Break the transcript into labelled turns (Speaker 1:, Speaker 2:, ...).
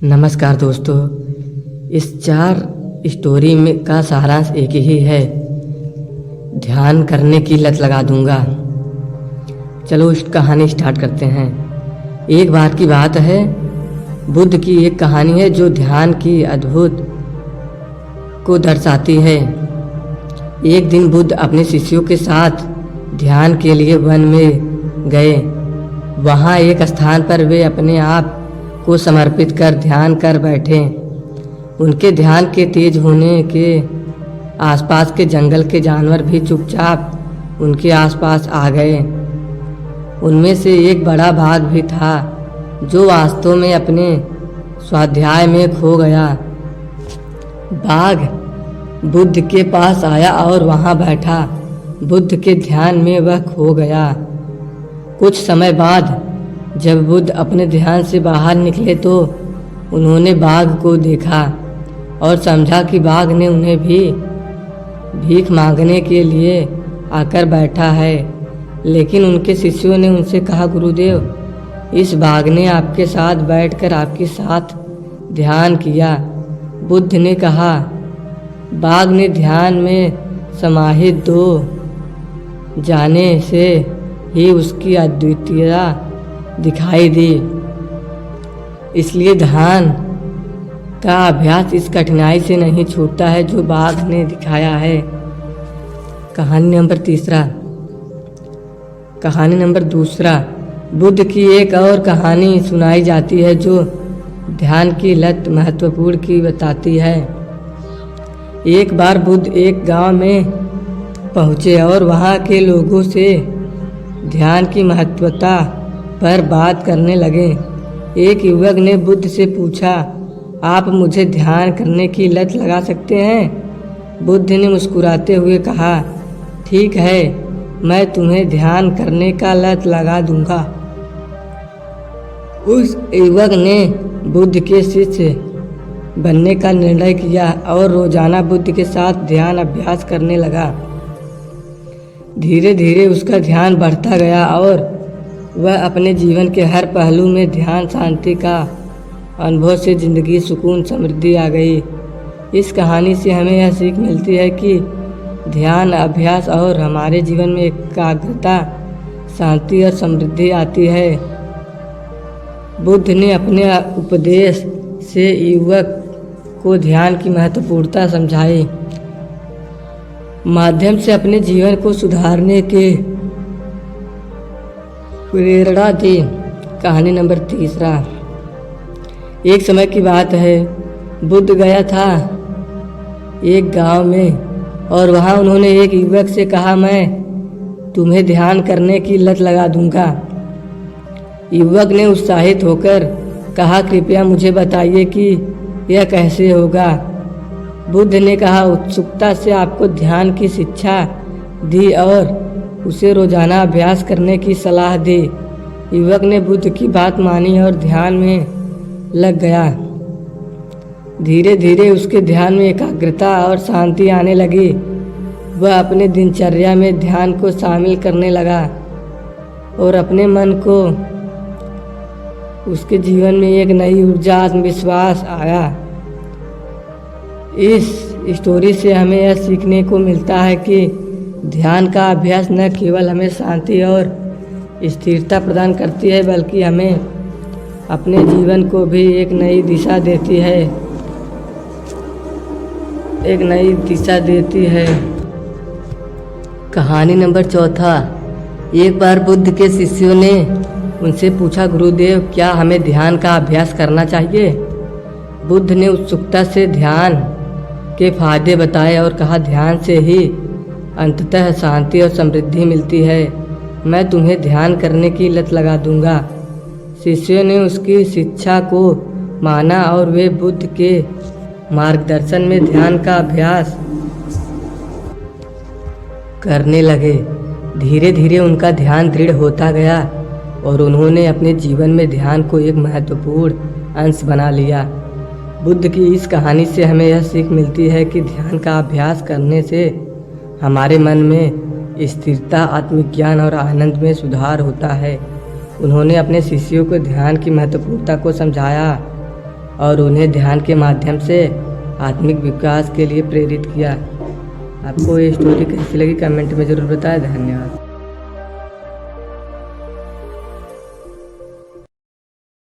Speaker 1: नमस्कार दोस्तों, इस 4 स्टोरी में का सारांश एक ही है। ध्यान करने की लत लगा दूंगा। चलो इस कहानी स्टार्ट करते हैं। एक बार की बात है, बुद्ध की एक कहानी है जो ध्यान की अद्भुत को दर्शाती है। एक दिन बुद्ध अपने शिष्यों के साथ ध्यान के लिए वन में गए। वहाँ एक स्थान पर वे अपने आप को समर्पित कर ध्यान कर बैठे। उनके ध्यान के तेज होने के आसपास के जंगल के जानवर भी चुपचाप उनके आसपास आ गए। उनमें से एक बड़ा बाघ भी था जो वास्तव में अपने स्वाध्याय में खो गया। बाघ बुद्ध के पास आया और वहां बैठा। बुद्ध के ध्यान में वह खो गया। कुछ समय बाद जब बुद्ध अपने ध्यान से बाहर निकले तो उन्होंने बाघ को देखा और समझा कि बाघ ने उन्हें भी भीख मांगने के लिए आकर बैठा है। लेकिन उनके शिष्यों ने उनसे कहा, गुरुदेव, इस बाघ ने आपके साथ बैठकर आपके साथ ध्यान किया। बुद्ध ने कहा, बाघ ने ध्यान में समाहित हो जाने से ही उसकी अद्वितीयता दिखाई दी। इसलिए ध्यान का अभ्यास इस कठिनाई से नहीं छूटता है जो बाघ ने दिखाया है। कहानी नंबर 2। बुद्ध की एक और कहानी सुनाई जाती है जो ध्यान की लत महत्वपूर्ण की बताती है। एक बार बुद्ध एक गांव में पहुंचे और वहां के लोगों से ध्यान की महत्वता पर बात करने लगे। एक युवक ने बुद्ध से पूछा, आप मुझे ध्यान करने की लत लगा सकते हैं? बुद्ध ने मुस्कुराते हुए कहा, ठीक है, मैं तुम्हें ध्यान करने का लत लगा दूंगा। उस युवक ने बुद्ध के शिष्य बनने का निर्णय किया और रोजाना बुद्ध के साथ ध्यान अभ्यास करने लगा। धीरे धीरे उसका ध्यान बढ़ता गया और वह अपने जीवन के हर पहलू में ध्यान शांति का अनुभव से जिंदगी सुकून समृद्धि आ गई। इस कहानी से हमें यह सीख मिलती है कि ध्यान अभ्यास और हमारे जीवन में एकाग्रता, शांति और समृद्धि आती है। बुद्ध ने अपने उपदेश से युवक को ध्यान की महत्वपूर्णता समझाई, माध्यम से अपने जीवन को सुधारने के प्रेरणा दी। कहानी नंबर 3। एक समय की बात है, बुद्ध गया था एक गांव में और वहां उन्होंने एक युवक से कहा, मैं तुम्हें ध्यान करने की लत लगा दूंगा। युवक ने उत्साहित होकर कहा, कृपया मुझे बताइए कि यह कैसे होगा। बुद्ध ने कहा, उत्सुकता से आपको ध्यान की शिक्षा दी और उसे रोजाना अभ्यास करने की सलाह दी। युवक ने बुद्ध की बात मानी और ध्यान में लग गया। धीरे धीरे उसके ध्यान में एकाग्रता और शांति आने लगी। वह अपने दिनचर्या में ध्यान को शामिल करने लगा और अपने मन को उसके जीवन में एक नई ऊर्जा, आत्मविश्वास आया। इस स्टोरी से हमें यह सीखने को मिलता है कि ध्यान का अभ्यास न केवल हमें शांति और स्थिरता प्रदान करती है बल्कि हमें अपने जीवन को भी एक नई दिशा देती है। कहानी नंबर 4। एक बार बुद्ध के शिष्यों ने उनसे पूछा, गुरुदेव, क्या हमें ध्यान का अभ्यास करना चाहिए? बुद्ध ने उत्सुकता से ध्यान के फायदे बताए और कहा, ध्यान से ही अंततः शांति और समृद्धि मिलती है। मैं तुम्हें ध्यान करने की लत लगा दूंगा। शिष्यों ने उसकी शिक्षा को माना और वे बुद्ध के मार्गदर्शन में ध्यान का अभ्यास करने लगे। धीरे धीरे उनका ध्यान दृढ़ होता गया और उन्होंने अपने जीवन में ध्यान को एक महत्वपूर्ण अंश बना लिया। बुद्ध की इस कहानी से हमें यह सीख मिलती है कि ध्यान का अभ्यास करने से हमारे मन में स्थिरता, आत्मज्ञान और आनंद में सुधार होता है। उन्होंने अपने शिष्यों को ध्यान की महत्वपूर्णता को समझाया और उन्हें ध्यान के माध्यम से आत्मिक विकास के लिए प्रेरित किया। आपको ये स्टोरी कैसी लगी कमेंट में ज़रूर बताएं। धन्यवाद।